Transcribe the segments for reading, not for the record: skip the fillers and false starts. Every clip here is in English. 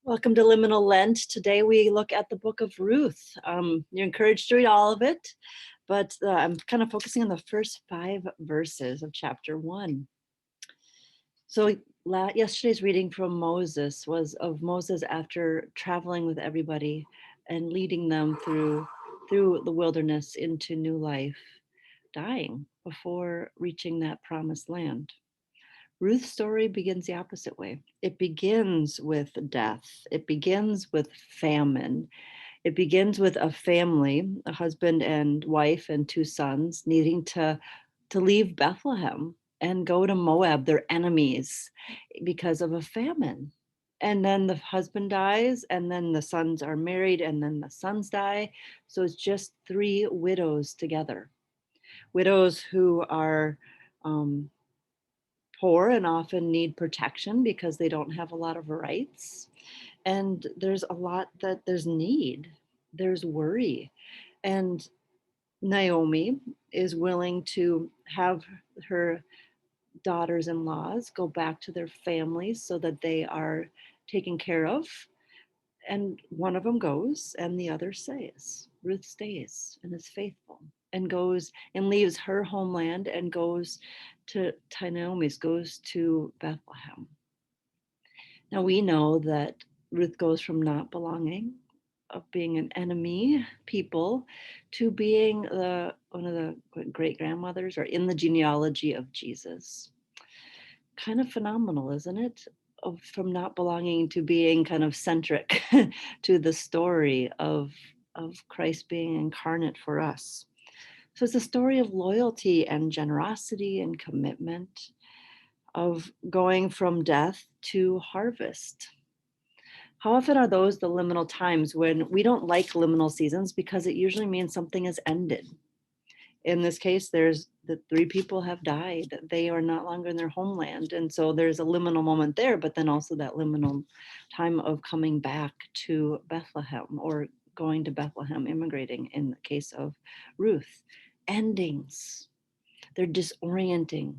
Welcome to Liminal Lent. Today we look at the book of Ruth. You're encouraged to read all of it, but I'm kind of focusing on the first 5 verses of chapter 1. So yesterday's reading from Moses was of Moses after traveling with everybody and leading them through the wilderness into new life, dying before reaching that promised land. Ruth's story begins the opposite way. It begins with death. It begins with famine. It begins with a family, a husband and wife and 2 sons, needing to leave Bethlehem and go to Moab, their enemies, because of a famine. And then the husband dies, and then the sons are married, and then the sons die. So it's just 3 widows together. Widows who are poor and often need protection because they don't have a lot of rights. And there's a lot that there's need, there's worry. And Naomi is willing to have her daughters-in-laws go back to their families so that they are taken care of. And one of them goes and the other stays. Ruth stays and is faithful and goes and leaves her homeland and goes to Naomi's, goes to Bethlehem. Now we know that Ruth goes from not belonging, of being an enemy people, to being one of the great grandmothers or in the genealogy of Jesus. Kind of phenomenal, isn't it? From not belonging to being kind of centric to the story of Christ being incarnate for us. So it's a story of loyalty and generosity and commitment, of going from death to harvest. How often are those the liminal times when we don't like liminal seasons because it usually means something has ended? In this case, there's the 3 people have died. They are not longer in their homeland. And so there's a liminal moment there, but then also that liminal time of coming back to Bethlehem or going to Bethlehem, immigrating in the case of Ruth. Endings. They're disorienting.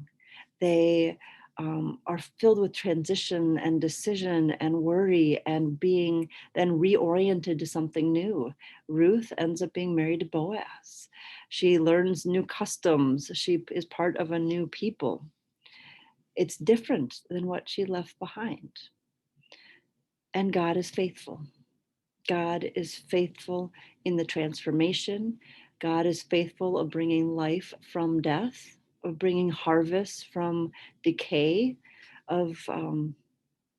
They are filled with transition and decision and worry and being then reoriented to something new. Ruth ends up being married to Boaz. She learns new customs. She is part of a new people. It's different than what she left behind. And God is faithful. God is faithful in the transformation. God is faithful of bringing life from death, of bringing harvest from decay, of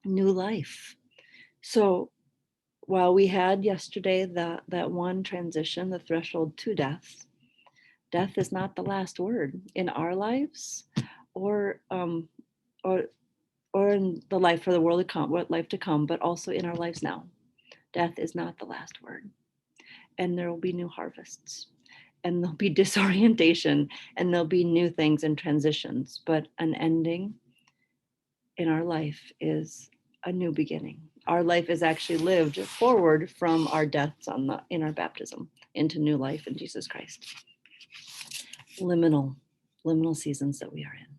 new life. So while we had yesterday that one transition, the threshold to death, death is not the last word in our lives, or in the life for the world to come, what life to come, but also in our lives now. Death is not the last word, and there will be new harvests. And there'll be disorientation, and there'll be new things and transitions, but an ending in our life is a new beginning. Our life is actually lived forward from our deaths in our baptism into new life in Jesus Christ. Liminal seasons that we are in.